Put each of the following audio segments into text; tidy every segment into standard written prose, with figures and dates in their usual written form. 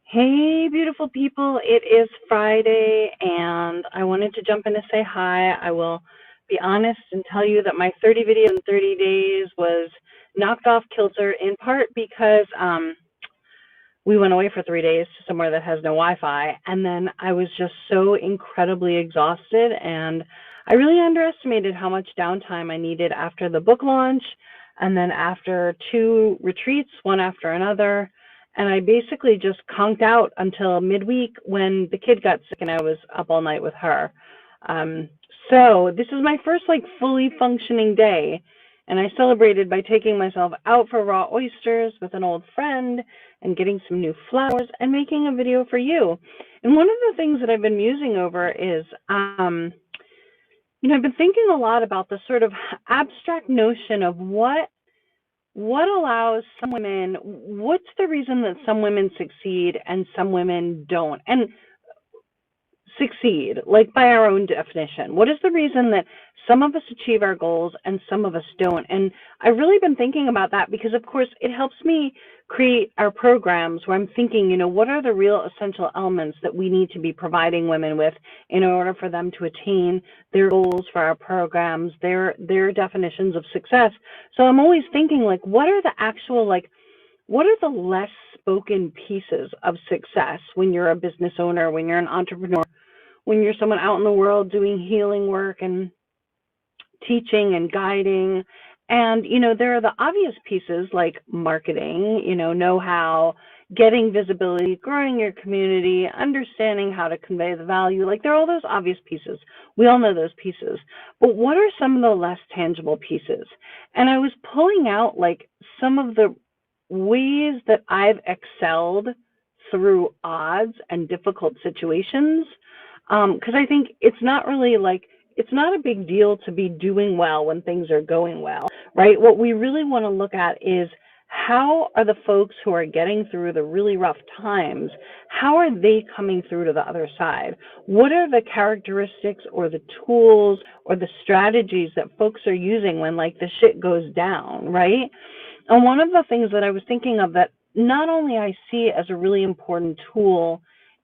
Hey, beautiful people. It is Friday, and I wanted to jump in to say hi. I will be honest and tell you that my 30 videos in 30 days was knocked off kilter in part because we went away for 3 days to somewhere that has no Wi-Fi, and then I was just so incredibly exhausted, and I really underestimated how much downtime I needed after the book launch, and then after two retreats, one after another, and I basically just conked out until midweek when the kid got sick and I was up all night with her. Um, so this is my first fully functioning day, and I celebrated by taking myself out for raw oysters with an old friend and getting some new flowers and making a video for you. And one of the things that I've been musing over is, I've been thinking a lot about the sort of abstract notion of what allows some women, what's the reason that some women succeed and some women don't? And succeed, like by our own definition. What is the reason that some of us achieve our goals and some of us don't? And I've really been thinking about that because, of course, it helps me create our programs where I'm thinking, what are the real essential elements that we need to be providing women with in order for them to attain their goals for our programs, their definitions of success. So I'm always thinking, what are the actual, what are the less spoken pieces of success when you're a business owner, when you're an entrepreneur, when you're someone out in the world doing healing work and teaching and guiding. And, there are the obvious pieces like marketing, know-how, getting visibility, growing your community, understanding how to convey the value. There are all those obvious pieces. We all know those pieces. But what are some of the less tangible pieces? And I was pulling out some of the ways that I've excelled through odds and difficult situations. Because I think it's not really it's not a big deal to be doing well when things are going well, right? What we really want to look at is how are the folks who are getting through the really rough times, how are they coming through to the other side? What are the characteristics or the tools or the strategies that folks are using when the shit goes down, right? And one of the things that I was thinking of that not only I see as a really important tool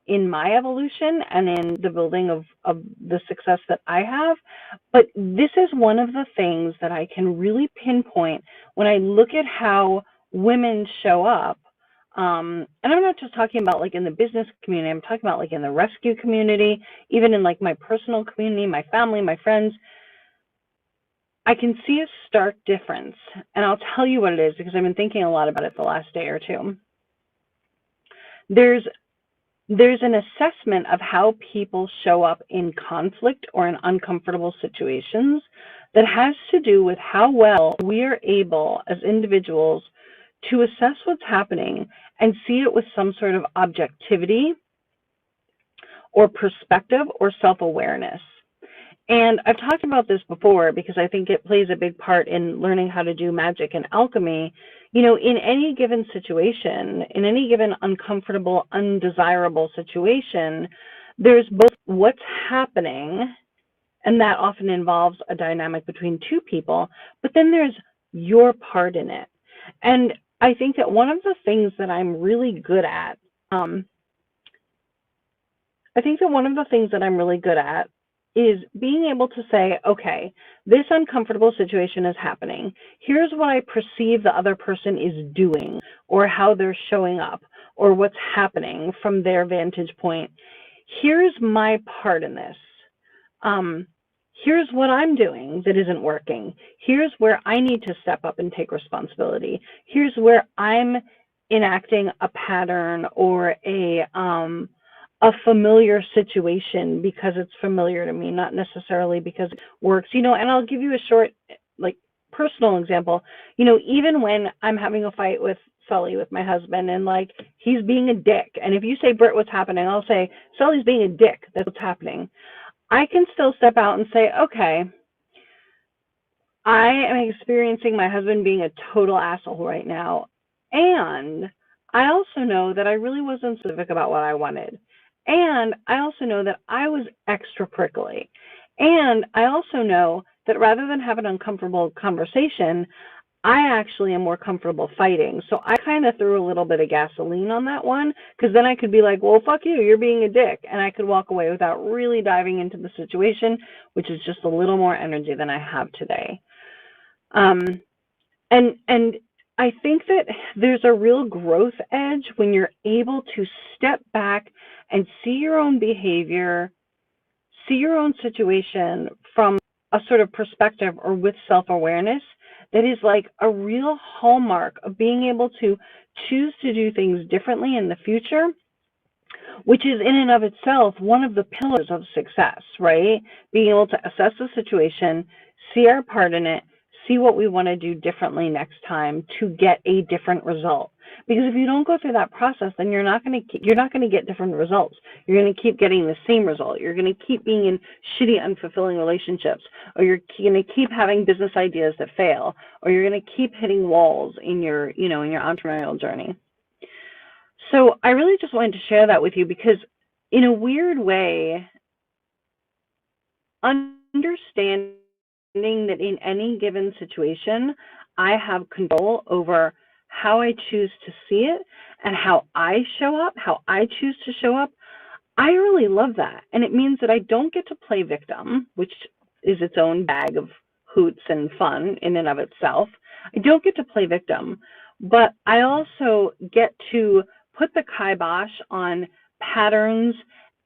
in my evolution and in the building of the success that I have, but this is one of the things that I can really pinpoint when I look at how women show up. And I'm not just talking about in the business community, I'm talking about in the rescue community, even in my personal community, my family, my friends. I can see a stark difference, and I'll tell you what it is because I've been thinking a lot about it the last day or two. There's an assessment of how people show up in conflict or in uncomfortable situations that has to do with how well we are able as individuals to assess what's happening and see it with some sort of objectivity or perspective or self-awareness. And I've talked about this before because I think it plays a big part in learning how to do magic and alchemy. In any given situation, in any given uncomfortable, undesirable situation, there's both what's happening, and that often involves a dynamic between two people, but then there's your part in it. And I think that one of the things that I'm really good at, is being able to say, okay, this uncomfortable situation is happening. Here's what I perceive the other person is doing or how they're showing up or what's happening from their vantage point. Here's my part in this. Here's what I'm doing that isn't working. Here's where I need to step up and take responsibility. Here's where I'm enacting a pattern or a familiar situation because it's familiar to me, not necessarily because it works. And I'll give you a short, personal example. Even when I'm having a fight with Sully, with my husband, and he's being a dick. And if you say, Britt, what's happening? I'll say, Sully's being a dick. That's what's happening. I can still step out and say, okay, I am experiencing my husband being a total asshole right now. And I also know that I really wasn't specific about what I wanted. And I also know that I was extra prickly. And I also know that rather than have an uncomfortable conversation, I actually am more comfortable fighting. So I kind of threw a little bit of gasoline on that one, because then I could be like, well, fuck you, you're being a dick. And I could walk away without really diving into the situation, which is just a little more energy than I have today. And I think that there's a real growth edge when you're able to step back and see your own behavior, see your own situation from a sort of perspective or with self-awareness that is like a real hallmark of being able to choose to do things differently in the future, which is in and of itself one of the pillars of success, right? Being able to assess the situation, see our part in it, see what we want to do differently next time to get a different result. Because if you don't go through that process, then you're not going to get different results. You're going to keep getting the same result. You're going to keep being in shitty, unfulfilling relationships, or you're going to keep having business ideas that fail, or you're going to keep hitting walls in your, in your entrepreneurial journey. So I really just wanted to share that with you because, in a weird way, understanding that in any given situation, I have control over how I choose to see it and how I show up, how I choose to show up, I really love that. And it means that I don't get to play victim, which is its own bag of hoots and fun in and of itself. I don't get to play victim, but I also get to put the kibosh on patterns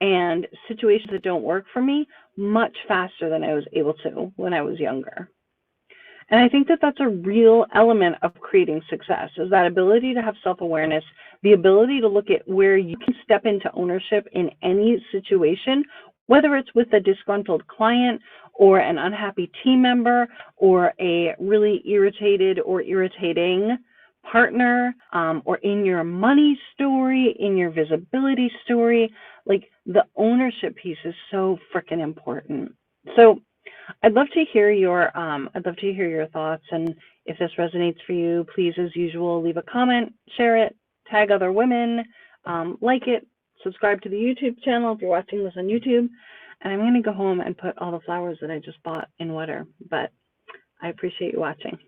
and situations that don't work for me much faster than I was able to when I was younger. And I think that that's a real element of creating success, is that ability to have self-awareness, the ability to look at where you can step into ownership in any situation, whether it's with a disgruntled client or an unhappy team member or a really irritated or irritating partner, or in your money story, in your visibility story. Like, the ownership piece is so freaking important. So I'd love to hear your thoughts, and if this resonates for you, please, as usual, leave a comment, share it, tag other women, like it, subscribe to the YouTube channel if you're watching this on YouTube. And I'm going to go home and put all the flowers that I just bought in water, but I appreciate you watching.